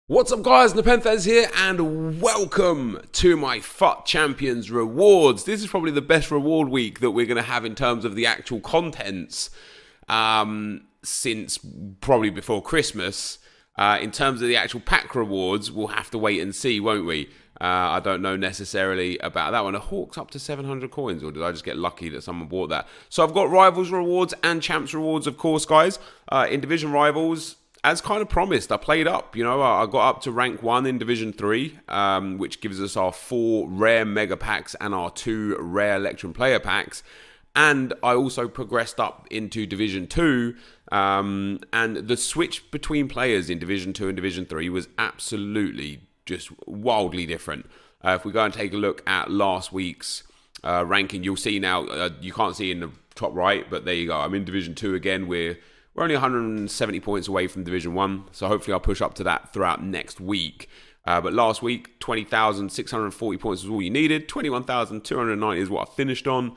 What's up guys, NepentheZ here and welcome to my FUT Champions rewards. This is probably the best reward week that we're going to have in terms of the actual contents since probably before Christmas. In terms of the actual pack rewards, we'll have to wait and see, won't we? I don't know necessarily about that one. A Hawk's up to 700 coins, or did I just get lucky that someone bought that? So I've got Rivals rewards and Champs rewards, of course, guys. In Division Rivals, as kind of promised, I played up. You know, I got up to rank 1 in Division 3, which gives us our 4 rare mega packs and our 2 rare Electrum player packs. And I also progressed up into Division 2, and the switch between players in Division 2 and Division 3 was absolutely just wildly different. If we go and take a look at last week's ranking, you'll see now, you can't see in the top right, but there you go. I'm in Division 2 again. We're only 170 points away from Division 1, so hopefully I'll push up to that throughout next week. But last week, 20,640 points was all you needed. 21,290 is what I finished on.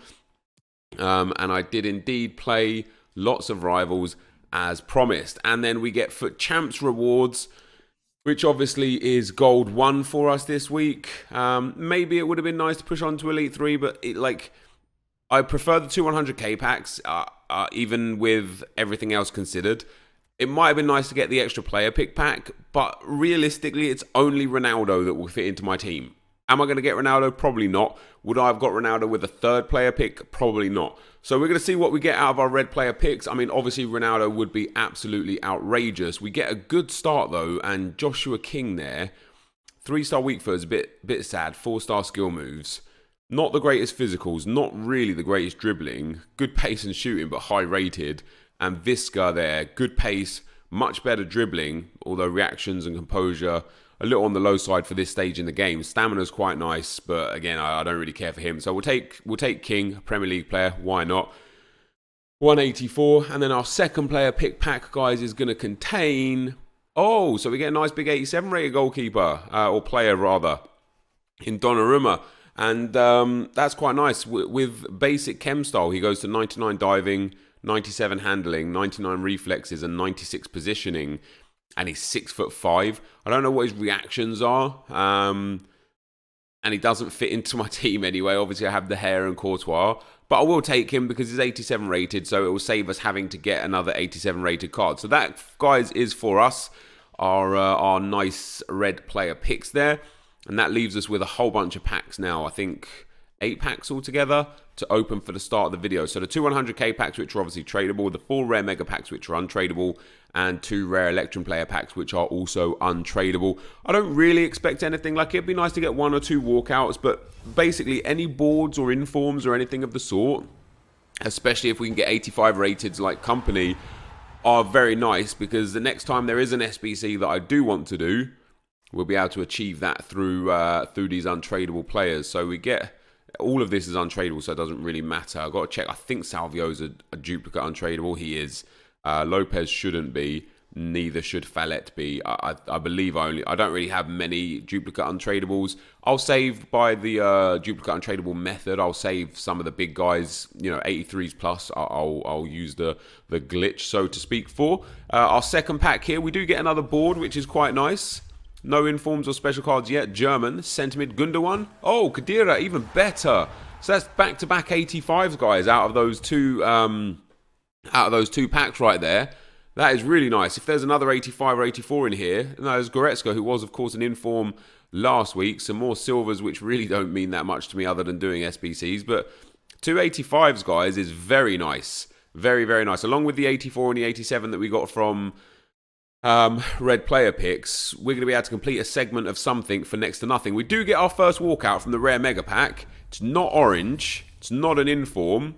And I did indeed play lots of Rivals as promised. And then we get FUT Champs rewards, which obviously is Gold 1 for us this week. Maybe it would have been nice to push on to Elite 3, but I prefer the 200k packs, even with everything else considered. It might have been nice to get the extra player pick pack, but realistically, it's only Ronaldo that will fit into my team. Am I going to get Ronaldo? Probably not. Would I have got Ronaldo with a 3rd player pick? Probably not. So we're going to see what we get out of our red player picks. I mean, obviously, Ronaldo would be absolutely outrageous. We get a good start, though, and Joshua King there. 3-star weak foot is a bit sad. 4-star skill moves. Not the greatest physicals, not really the greatest dribbling. Good pace and shooting, but high rated. And Visca there, good pace, much better dribbling, although reactions and composure a little on the low side for this stage in the game. Stamina's quite nice, but again, I don't really care for him. So we'll take King, Premier League player, why not? 184, and then our second player pick pack, guys, is going to contain... Oh, so we get a nice big 87 rated goalkeeper, or player rather, in Donnarumma. And that's quite nice. With basic chem style, he goes to 99 diving, 97 handling, 99 reflexes, and 96 positioning. And he's 6'5". I don't know what his reactions are. And he doesn't fit into my team anyway. Obviously, I have the hair and Courtois. But I will take him because he's 87 rated. So it will save us having to get another 87 rated card. So that, guys, is for us. Our nice red player picks there. And that leaves us with a whole bunch of packs now. I think 8 packs altogether to open for the start of the video. So the 200k packs, which are obviously tradable, the 4 rare mega packs, which are untradable, and 2 rare Electrum player packs, which are also untradable. I don't really expect anything. Like, it'd be nice to get 1 or 2 walkouts, but basically any boards or informs or anything of the sort, especially if we can get 85 rated like Company, are very nice, because the next time there is an SBC that I do want to do, we'll be able to achieve that through these untradable players. So we get... all of this is untradable, so it doesn't really matter. I've got to check. I think Salvio's a duplicate untradable. He is. Lopez shouldn't be. Neither should Fallet be. I believe I don't really have many duplicate untradables. I'll save by the duplicate untradable method. I'll save some of the big guys, you know, 83s plus. I'll use the glitch, so to speak, for. Our second pack here, we do get another board, which is quite nice. No informs or special cards yet. German, Sentimid, Gundogan. Oh, Khedira, even better. So that's back-to-back 85s, guys, out of those two packs right there. That is really nice. If there's another 85 or 84 in here, no, there's Goretzka, who was, of course, an inform last week. Some more silvers, which really don't mean that much to me other than doing SBCs. But 2 85s, guys, is very nice. Very, very nice. Along with the 84 and the 87 that we got from... red player picks, we're going to be able to complete a segment of something for next to nothing. We do get our first walkout from the rare mega pack. It's not orange. It's not an inform.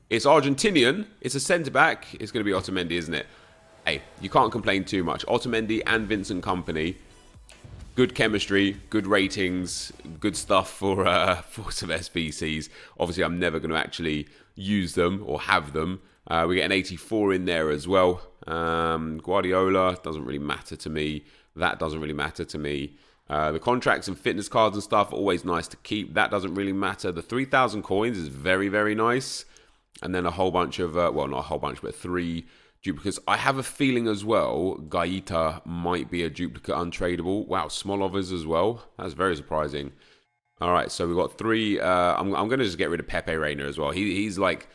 It's Argentinian. It's a centre-back. It's going to be Otamendi, isn't it? Hey, you can't complain too much. Otamendi and Vincent Kompany. Good chemistry, good ratings, good stuff for some SBCs. Obviously, I'm never going to actually use them or have them. We get an 84 in there as well. Guardiola doesn't really matter to me. That doesn't really matter to me. The contracts and fitness cards and stuff, always nice to keep. That doesn't really matter. The 3,000 coins is very, very nice. And then a whole bunch of, well, not a whole bunch, but 3 duplicates. I have a feeling as well, Gaeta might be a duplicate untradeable. Wow, Smolovers as well. That's very surprising. All right, so we've got 3. I'm going to just get rid of Pepe Reina as well. He's like...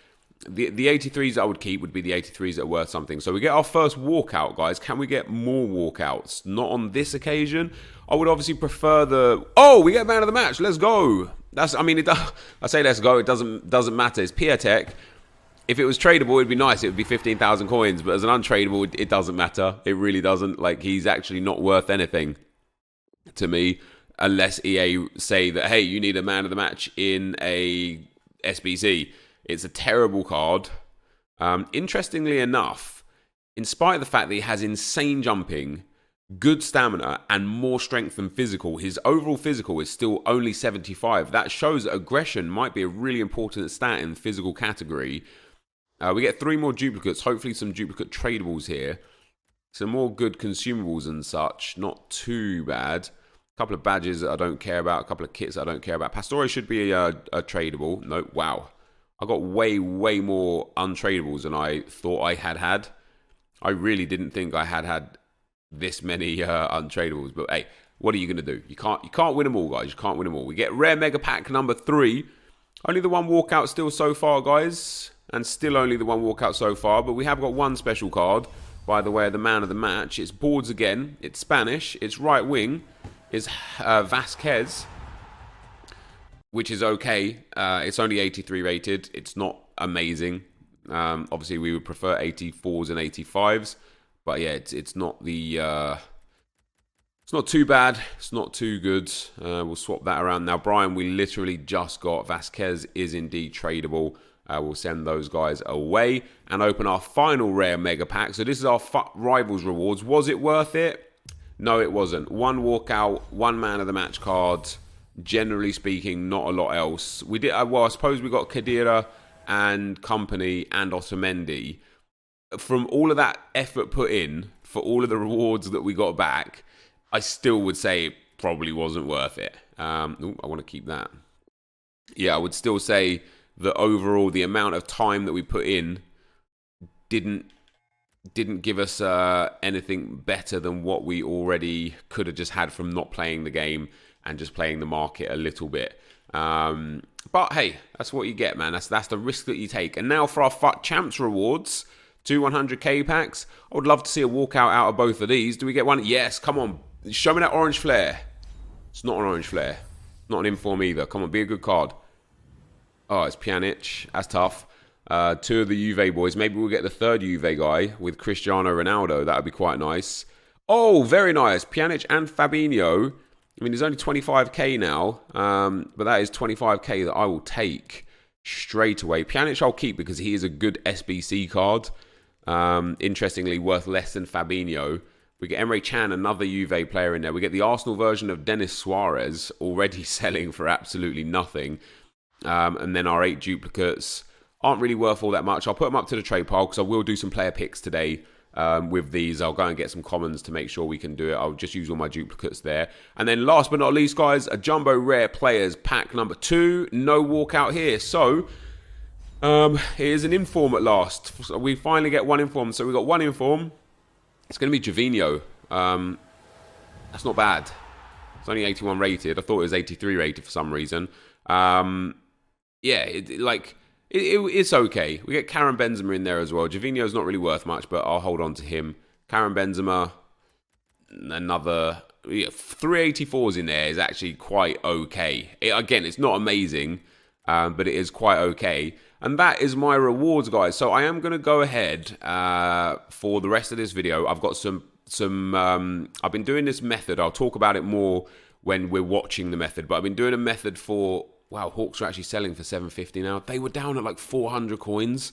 The 83s I would keep would be the 83s that are worth something. So we get our first walkout, guys. Can we get more walkouts? Not on this occasion. I would obviously prefer the... Oh, we get man of the match. Let's go. That's... I mean, I say let's go. It doesn't matter. It's Piatek. If it was tradable, it'd be nice. It would be 15,000 coins. But as an untradable, it doesn't matter. It really doesn't. Like, he's actually not worth anything to me. Unless EA say that, hey, you need a man of the match in a SBC. It's a terrible card. Interestingly enough, in spite of the fact that he has insane jumping, good stamina, and more strength than physical, his overall physical is still only 75. That shows that aggression might be a really important stat in the physical category. We get 3 more duplicates, hopefully some duplicate tradables here. Some more good consumables and such, not too bad. A couple of badges that I don't care about, a couple of kits that I don't care about. Pastore should be a tradable. No, wow. I got way more untradables than I thought I had. I really didn't think I had this many untradables. But hey, what are you gonna do? You can't win them all, guys. You can't win them all. We get rare mega pack number 3. Only the one walkout still so far, guys, and still only the one walkout so far. But we have got one special card, by the way, the man of the match. It's boards again. It's Spanish. It's right wing. It's Vasquez. Which is okay. It's only 83 rated. It's not amazing. Obviously, we would prefer 84s and 85s. But yeah, it's not the... it's not too bad. It's not too good. We'll swap that around. Now, Brian, we literally just got Vasquez is indeed tradable. We'll send those guys away and open our final rare mega pack. So this is our Rivals rewards. Was it worth it? No, it wasn't. 1 walkout, 1 man of the match card. Generally speaking, not a lot else. We did well. I suppose we got Khedira and Company and Otamendi. From all of that effort put in for all of the rewards that we got back, I still would say it probably wasn't worth it. I want to keep that. Yeah, I would still say that overall the amount of time that we put in didn't give us anything better than what we already could have just had from not playing the game and just playing the market a little bit. But hey, that's what you get, man. That's the risk that you take. And now for our Champs rewards, 2 100k packs. I would love to see a walkout out of both of these. Do we get one? Yes, come on. Show me that orange flare. It's not an orange flare. Not an inform either. Come on, be a good card. Oh, it's Pjanic. That's tough. 2 of the Juve boys. Maybe we'll get the 3rd Juve guy with Cristiano Ronaldo. That would be quite nice. Oh, very nice. Pjanic and Fabinho. I mean, there's only 25k now, but that is 25k that I will take straight away. Pjanic I'll keep because he is a good SBC card. Interestingly, worth less than Fabinho. We get Emre Can, another Juve player in there. We get the Arsenal version of Denis Suarez, already selling for absolutely nothing. And then our 8 duplicates aren't really worth all that much. I'll put them up to the trade pile because I will do some player picks today. With these, I'll go and get some commons to make sure we can do it. I'll just use all my duplicates there. And then last but not least, guys, a Jumbo Rare Players pack number 2. No walkout here. So, here's an inform at last. So we finally get 1 inform. So we got 1 inform. It's going to be Jovino. That's not bad. It's only 81 rated. I thought it was 83 rated for some reason. Yeah, it's okay. We get Karim Benzema in there as well. Jovino's not really worth much, but I'll hold on to him. Karim Benzema, another 384s in there is actually quite okay. Again, it's not amazing, but it is quite okay. And that is my rewards, guys. So I am going to go ahead for the rest of this video. I've got I've been doing this method. I'll talk about it more when we're watching the method. But I've been doing a method for... Wow, Hawks are actually selling for 750 now. They were down at like 400 coins.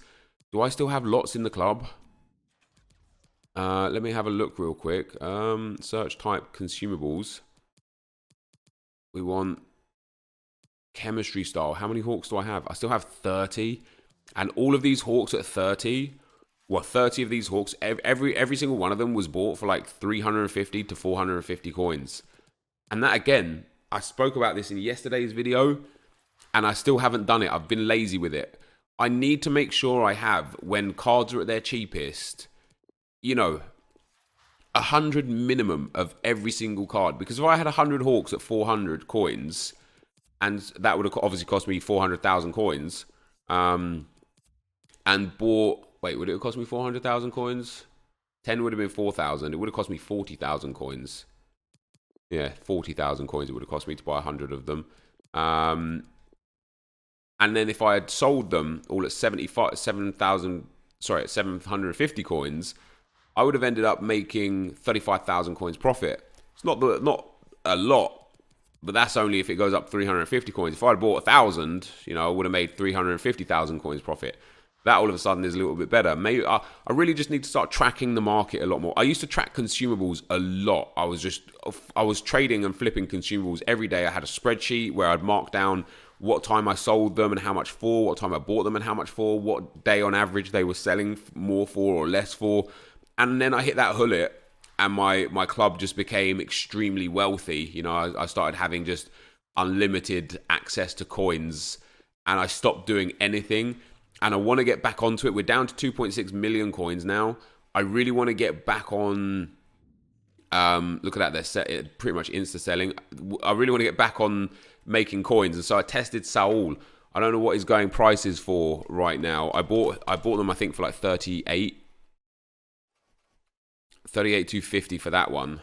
Do I still have lots in the club? Let me have a look real quick. Search type consumables. We want chemistry style. How many Hawks do I have? I still have 30. And all of these Hawks at 30... Well, 30 of these Hawks, every single one of them was bought for like 350 to 450 coins. And that, again, I spoke about this in yesterday's video, and I still haven't done it. I've been lazy with it. I need to make sure I have, when cards are at their cheapest, you know, 100 minimum of every single card. Because if I had 100 Hawks at 400 coins, and that would have obviously cost me 400,000 coins, and bought, wait, would it have cost me 400,000 coins? 10 would have been 4,000. It would have cost me 40,000 coins. Yeah, 40,000 coins it would have cost me to buy 100 of them. And then if I had sold them all at 750 coins, I would have ended up making 35,000 coins profit. It's not a lot, but that's only if it goes up 350 coins. If I had bought 1,000, I would have made 350,000 coins profit. That all of a sudden is a little bit better. Maybe I really just need to start tracking the market a lot more. I used to track consumables a lot. I was trading and flipping consumables every day. I had a spreadsheet where I'd mark down what time I sold them and how much for, what time I bought them and how much for, what day on average they were selling more for or less for. And then I hit that hullet and my club just became extremely wealthy. I started having just unlimited access to coins and I stopped doing anything. And I want to get back onto it. We're down to 2.6 million coins now. I really want to get back on. Look at that, they're pretty much insta selling. I really want to get back on making coins, and so I tested Saul. I don't know what his going price is for right now. I bought them I think for like 38,250 for that one.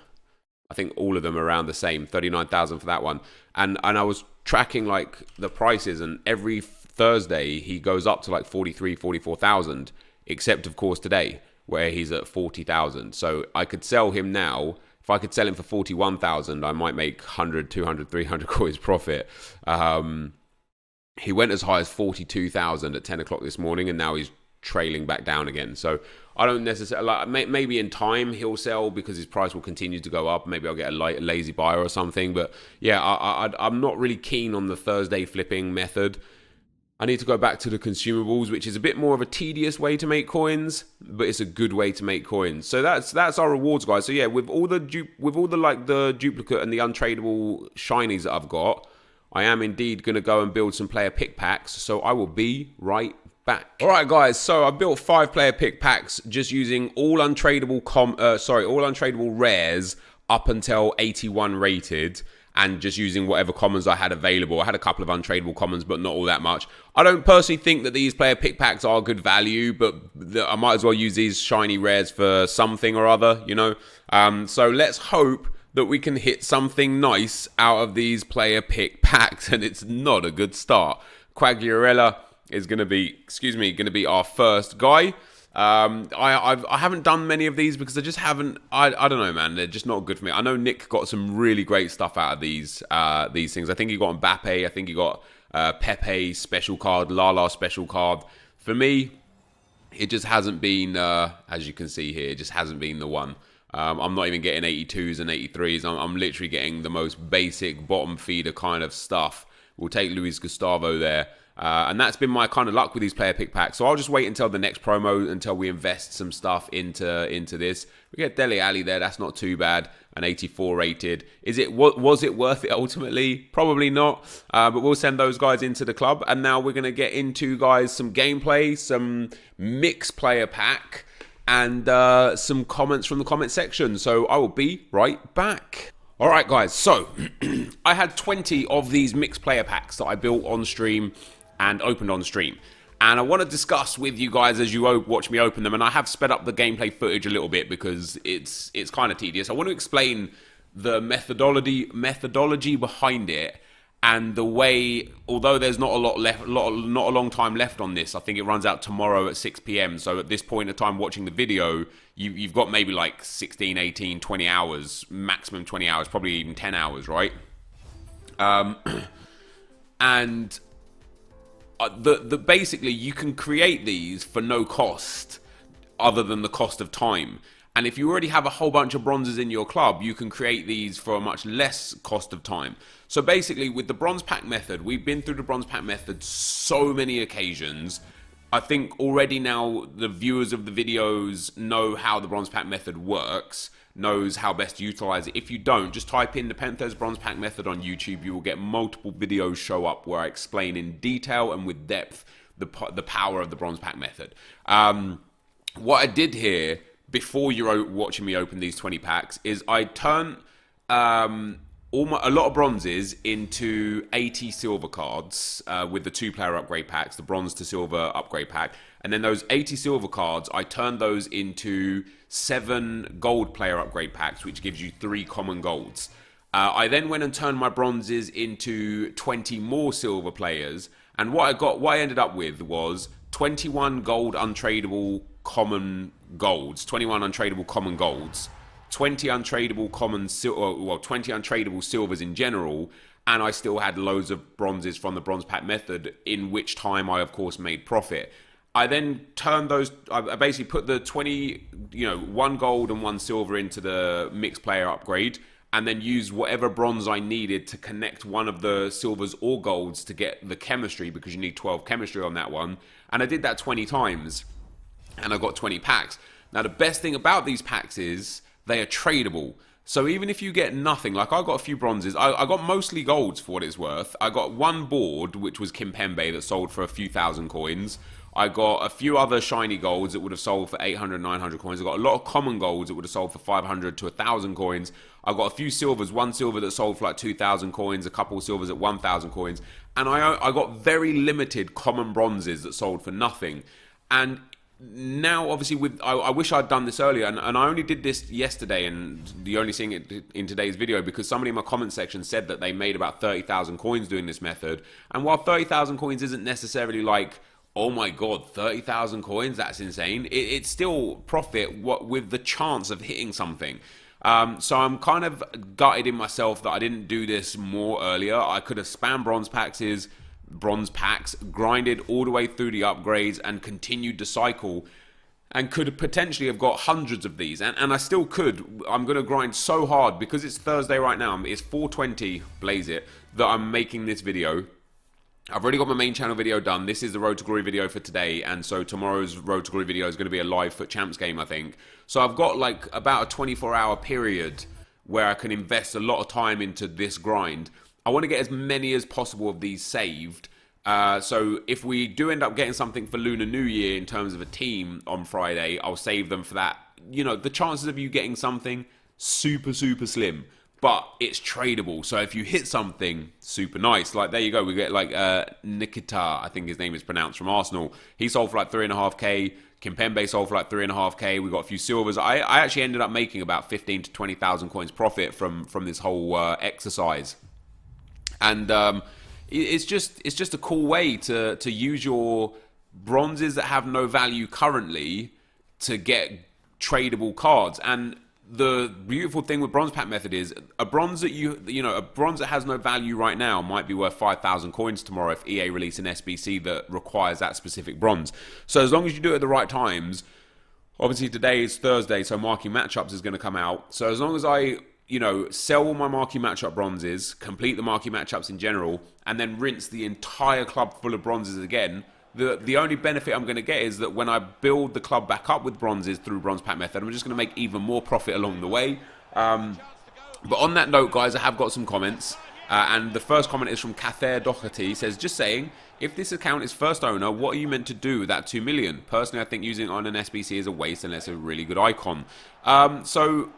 I think all of them are around the same, 39,000 for that one. And I was tracking like the prices, and every Thursday he goes up to like 44,000, except of course today where he's at 40,000. So I could sell him now. If I could sell him for 41,000, I might make 100, 200, 300 coins profit. He went as high as 42,000 at 10 o'clock this morning, and now he's trailing back down again. So I don't necessarily, maybe in time he'll sell because his price will continue to go up. Maybe I'll get a lazy buyer or something. But yeah, I'm not really keen on the Thursday flipping method. I need to go back to the consumables, which is a bit more of a tedious way to make coins, but it's a good way to make coins. So that's our rewards, guys. So yeah, with all the duplicate and the untradeable shinies that I've got, I am indeed going to go and build some player pick packs. So I will be right back. All right, guys. So I built 5 player pick packs just using all untradeable rares up until 81 rated. And just using whatever commons I had available. I had a couple of untradeable commons, but not all that much. I don't personally think that these player pick packs are good value, but I might as well use these shiny rares for something or other, So let's hope that we can hit something nice out of these player pick packs, and it's not a good start. Quagliarella is going to be our first guy. I haven't done many of these because I just haven't. I don't know, man. They're just not good for me. I know Nick got some really great stuff out of these things. I think he got Mbappe. I think he got Pepe special card, Lala special card. For me, it just hasn't been. As you can see here, it just hasn't been the one. I'm not even getting 82s and 83s. I'm literally getting the most basic bottom feeder kind of stuff. We'll take Luis Gustavo there. And that's been my kind of luck with these player pick packs. So I'll just wait until the next promo, until we invest some stuff into this. We get Dele Alli there. That's not too bad. An 84 rated. Was it worth it ultimately? Probably not. But we'll send those guys into the club. And now we're going to get into, guys, some gameplay, some mix player pack, and some comments from the comment section. So I will be right back. All right, guys. So I had 20 of these mixed player packs that I built on stream and opened on stream, and I want to discuss with you guys as you watch me open them. And I have sped up the gameplay footage a little bit because it's kind of tedious. I want to explain the methodology behind it, and the way, although there's not a lot left, not a long time left on this. I think it runs out tomorrow at 6 p.m. So at this point in time watching the video, you've got maybe like 16, 18, 20 hours, maximum 20 hours, probably even 10 hours, right? And basically you can create these for no cost other than the cost of time. And if you already have a whole bunch of bronzes in your club, you can create these for a much less cost of time. So basically with the bronze pack method, we've been through the bronze pack method so many occasions. I think already now the viewers of the videos know how the bronze pack method works, knows how best to utilize it. If you don't, just type in NepentheZ bronze pack method on YouTube. You will get multiple videos show up where I explain in detail and with depth the power of the bronze pack method. What I did here, before you're watching me open these 20 packs is I turn a lot of bronzes into 80 silver cards with the 2-player upgrade packs, the bronze to silver upgrade pack. And then those 80 silver cards, I turn those into 7 gold player upgrade packs, which gives you 3 common golds. I then went and turned my bronzes into 20 more silver players. And what I ended up with was 21 gold untradeable common golds, 21 untradeable common golds, 20 untradeable 20 untradeable silvers in general, and I still had loads of bronzes from the bronze pack method, in which time I of course made profit. I then turned those, I basically put the 20, 1 gold and 1 silver into the mixed player upgrade, and then used whatever bronze I needed to connect one of the silvers or golds to get the chemistry, because you need 12 chemistry on that one. And I did that 20 times, and I got 20 packs. Now, the best thing about these packs is they are tradable. So even if you get nothing, like I got a few bronzes, I got mostly golds for what it's worth. I got 1 board, which was Kimpembe, that sold for a few thousand coins. I got a few other shiny golds that would have sold for 800, 900 coins. I got a lot of common golds that would have sold for 500 to 1,000 coins. I got a few silvers, 1 silver that sold for like 2,000 coins, a couple of silvers at 1,000 coins. And I got very limited common bronzes that sold for nothing. And now, obviously, I wish I'd done this earlier, and I only did this yesterday, and the only seeing it in today's video, because somebody in my comment section said that they made about 30,000 coins doing this method. And while 30,000 coins isn't necessarily like, oh my god, 30,000 coins, that's insane, it's still profit with the chance of hitting something. So I'm kind of gutted in myself that I didn't do this more earlier. I could have spammed bronze packs, grinded all the way through the upgrades, and continued the cycle, and could potentially have got hundreds of these, and I still could. I'm going to grind so hard, because it's Thursday right now, it's 4:20, blaze it, that I'm making this video. I've already got my main channel video done. This is the Road to Glory video for today, and so tomorrow's Road to Glory video is going to be a live FUT Champs game, I think. So I've got like about a 24-hour period where I can invest a lot of time into this grind. I want to get as many as possible of these saved. So if we do end up getting something for Lunar New Year in terms of a team on Friday, I'll save them for that. The chances of you getting something, super, super slim. But it's tradable, so if you hit something, super nice. Like, there you go, we get like Nikita, I think his name is pronounced, from Arsenal. He sold for like 3.5k. Kimpembe sold for like 3.5k. We got a few silvers. I actually ended up making about 15 to 20,000 coins profit from this whole exercise. And it's just a cool way to use your bronzes that have no value currently to get tradable cards. And the beautiful thing with bronze pack method is a bronze that a bronze that has no value right now might be worth 5,000 coins tomorrow if EA release an SBC that requires that specific bronze. So as long as you do it at the right times, obviously today is Thursday, so marquee matchups is going to come out. So as long as I sell all my marquee matchup bronzes, complete the marquee matchups in general, and then rinse the entire club full of bronzes again, the only benefit I'm going to get is that when I build the club back up with bronzes through bronze pack method, I'm just going to make even more profit along the way. But on that note, guys, I have got some comments. And the first comment is from Cather Doherty. He says, just saying, if this account is first owner, what are you meant to do with that 2 million? Personally, I think using it on an SBC is a waste unless it's a really good icon. So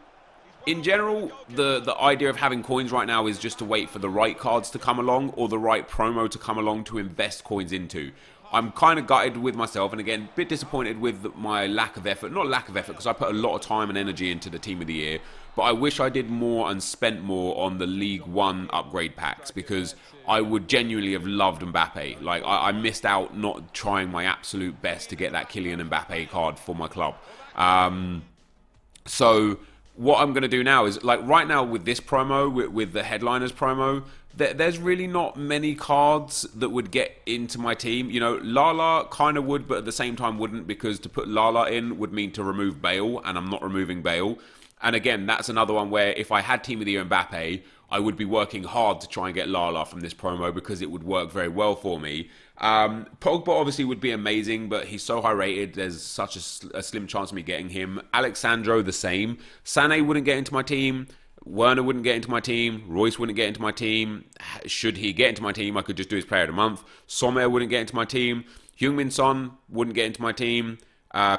in general, the idea of having coins right now is just to wait for the right cards to come along or the right promo to come along to invest coins into. I'm kind of gutted with myself, and again, a bit disappointed with my lack of effort. Not lack of effort, because I put a lot of time and energy into the Team of the Year, but I wish I did more and spent more on the League One upgrade packs, because I would genuinely have loved Mbappe. Like, I missed out not trying my absolute best to get that Kylian Mbappe card for my club. So what I'm going to do now is, like, right now with this promo, with the Headliners promo, there's really not many cards that would get into my team. Lala kind of would, but at the same time wouldn't, because to put Lala in would mean to remove Bale, and I'm not removing Bale. And again, that's another one where if I had Team of the Year Mbappe, I would be working hard to try and get Lala from this promo, because it would work very well for me. Pogba obviously would be amazing, but he's so high rated, there's such a slim chance of me getting him. Alexandro, the same. Sané wouldn't get into my team. Werner wouldn't get into my team. Royce wouldn't get into my team. Should he get into my team, I could just do his player of the month. Sommer wouldn't get into my team. Heung-min Son wouldn't get into my team.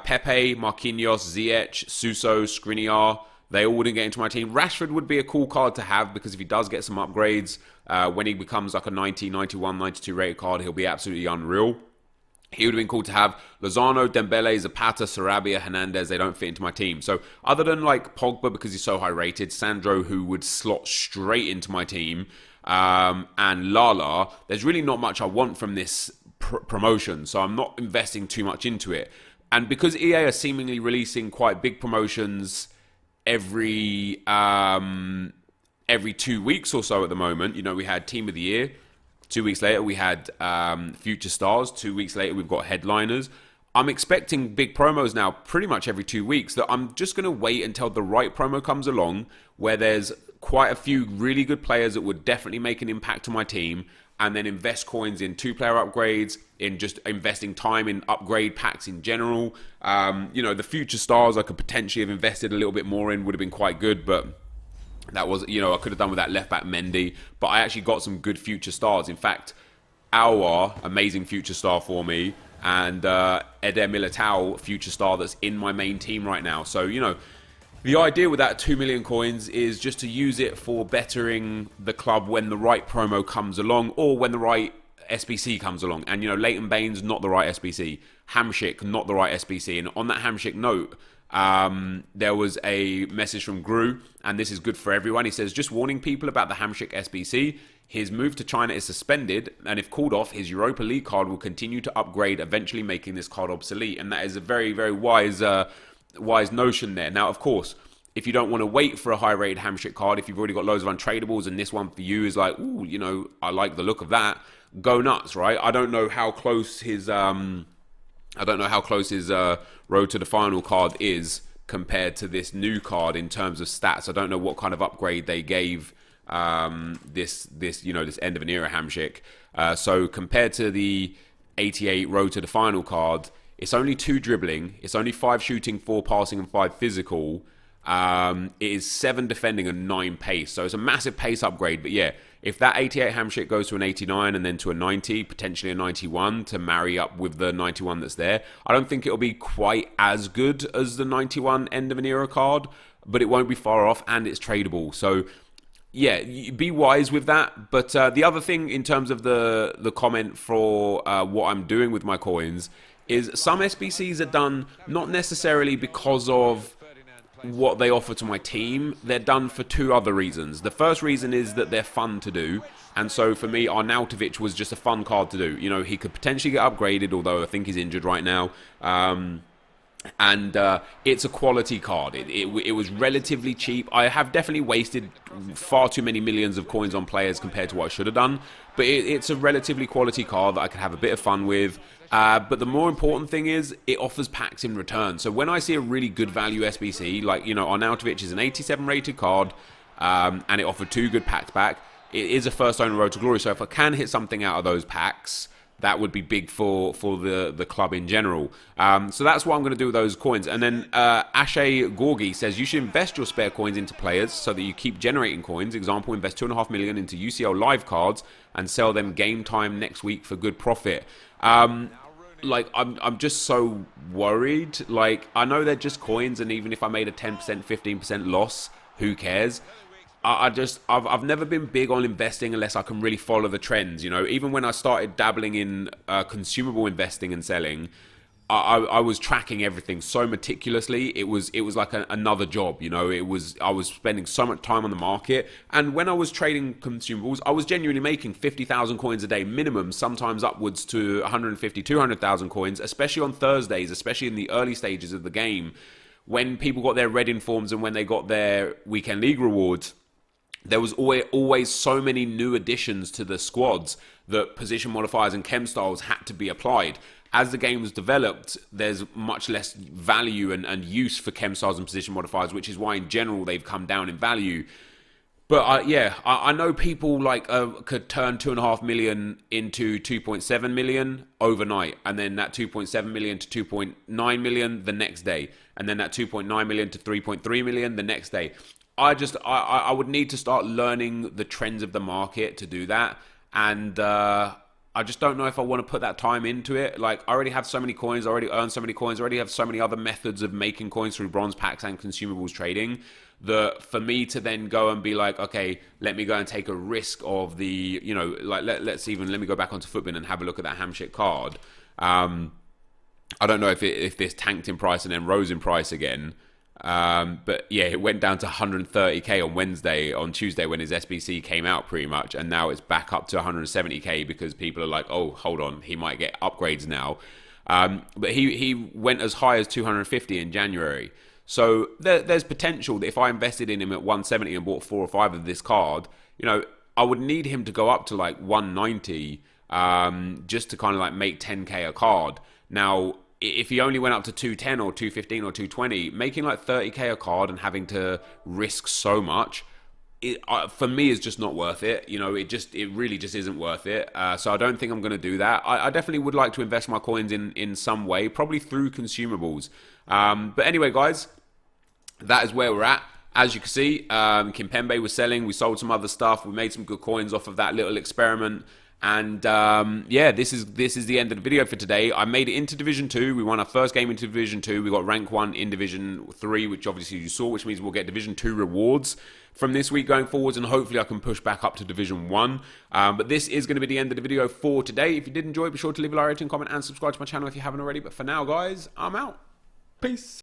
Pepe, Marquinhos, Ziyech, Suso, Skriniar, they all wouldn't get into my team. Rashford would be a cool card to have because if he does get some upgrades, when he becomes like a 90, 91, 92 rated card, he'll be absolutely unreal. He would have been cool to have. Lozano, Dembele, Zapata, Sarabia, Hernandez, they don't fit into my team. So other than like Pogba because he's so high rated, Sandro who would slot straight into my team, and Lala, there's really not much I want from this promotion. So I'm not investing too much into it. And because EA are seemingly releasing quite big promotions every 2 weeks or so at the moment, you know, we had Team of the Year. 2 weeks later, we had Future Stars. 2 weeks later, we've got Headliners. I'm expecting big promos now pretty much every 2 weeks that I'm just going to wait until the right promo comes along where there's quite a few really good players that would definitely make an impact on my team and then invest coins in 2-player upgrades, in just investing time in upgrade packs in general. You know, the Future Stars I could potentially have invested a little bit more in, would have been quite good, but that was, you know, I could have done with that left back Mendy, but I actually got some good future stars. In fact, Aouar, amazing future star for me, and Eder Militao, future star that's in my main team right now. So, you know, the idea with that 2 million coins is just to use it for bettering the club when the right promo comes along or when the right SBC comes along. And, you know, Leighton Baines, not the right SBC. Hamsik, not the right SBC. And on that Hamsik note, there was a message from Gru, and this is good for everyone. He says, just warning people about the Hamsik SBC. His move to China is suspended, and if called off, his Europa League card will continue to upgrade, eventually making this card obsolete. And that is a very, very wise notion there. Now, of course, if you don't want to wait for a high-rated Hamsik card, if you've already got loads of untradables, and this one for you is like, ooh, you know, I like the look of that, go nuts, right? I don't know how close his road to the final card is compared to this new card in terms of stats. I don't know what kind of upgrade they gave this end of an era Hamsik. So compared to the 88 road to the final card, it's only 2 dribbling, it's only 5 shooting, 4 passing, and 5 physical. It is 7 defending and 9 pace. So it's a massive pace upgrade. But yeah, if that 88 Hamsik goes to an 89 and then to a 90, potentially a 91 to marry up with the 91 that's there, I don't think it'll be quite as good as the 91 end of an era card, but it won't be far off and it's tradable. So yeah, be wise with that. But the other thing in terms of the comment for what I'm doing with my coins is some SBCs are done not necessarily because of what they offer to my team. They're done for 2 other reasons. The first reason is that they're fun to do, and so for me, Arnautovic was just a fun card to do. You know, he could potentially get upgraded, although I think he's injured right now. And it's a quality card. It was relatively cheap. I have definitely wasted far too many millions of coins on players compared to what I should have done, but it's a relatively quality card that I could have a bit of fun with. But the more important thing is it offers packs in return. So when I see a really good value SBC, like, you know, Arnautovic is an 87 rated card, and it offered 2 good packs back, it is a first owner road to glory. So if I can hit something out of those packs, that would be big for the club in general. So that's what I'm going to do with those coins. And then Ashay Gorgi says, you should invest your spare coins into players so that you keep generating coins. Example, invest 2.5 million into UCL live cards and sell them game time next week for good profit. Like, I'm just so worried. Like, I know they're just coins, and even if I made a 10%, 15% loss, who cares? I've never been big on investing unless I can really follow the trends. You know, even when I started dabbling in consumable investing and selling, I was tracking everything so meticulously. It was like another job. You know, I was spending so much time on the market, and when I was trading consumables, I was genuinely making 50,000 coins a day minimum, sometimes upwards to 150, 200,000 coins, especially on Thursdays, especially in the early stages of the game, when people got their red informs and when they got their weekend league rewards. There was always so many new additions to the squads that position modifiers and chem styles had to be applied. As the game was developed, there's much less value and use for chem styles and position modifiers, which is why in general they've come down in value. But I know people like could turn 2.5 million into 2.7 million overnight, and then that 2.7 million to 2.9 million the next day, and then that 2.9 million to 3.3 million the next day. I would need to start learning the trends of the market to do that, and I I just don't know if I want to put that time into it. Like, I already have so many coins, I already earn so many coins, I already have so many other methods of making coins through bronze packs and consumables trading, that for me to then go and be like, okay, let me go and take a risk of the, you know, like, let me go back onto Footbin and have a look at that Hamshit card. I don't know if this tanked in price and then rose in price again. But yeah, it went down to 130k on Tuesday when his SBC came out pretty much. And now it's back up to 170k because people are like, oh, hold on, he might get upgrades now. But he went as high as 250 in January. So there's potential that if I invested in him at 170 and bought 4 or 5 of this card, you know, I would need him to go up to like 190 just to kind of like make 10k a card. Now, if he only went up to 210 or 215 or 220, making like 30k a card and having to risk so much, for me is just not worth it. You know, it really just isn't worth it. So I don't think I'm going to do that. I definitely would like to invest my coins in some way, probably through consumables. But anyway, guys, that is where we're at. As you can see, Kimpembe was selling. We sold some other stuff. We made some good coins off of that little experiment. And yeah, this is the end of the video for today. I made it into Division 2. We won our first game into Division 2. We got rank 1 in Division 3, which obviously you saw, which means we'll get Division 2 rewards from this week going forwards, and hopefully I can push back up to Division 1. But this is going to be the end of the video for today. If you did enjoy it, be sure to leave a like, rating, comment, and subscribe to my channel if you haven't already. But for now, guys, I'm out. Peace.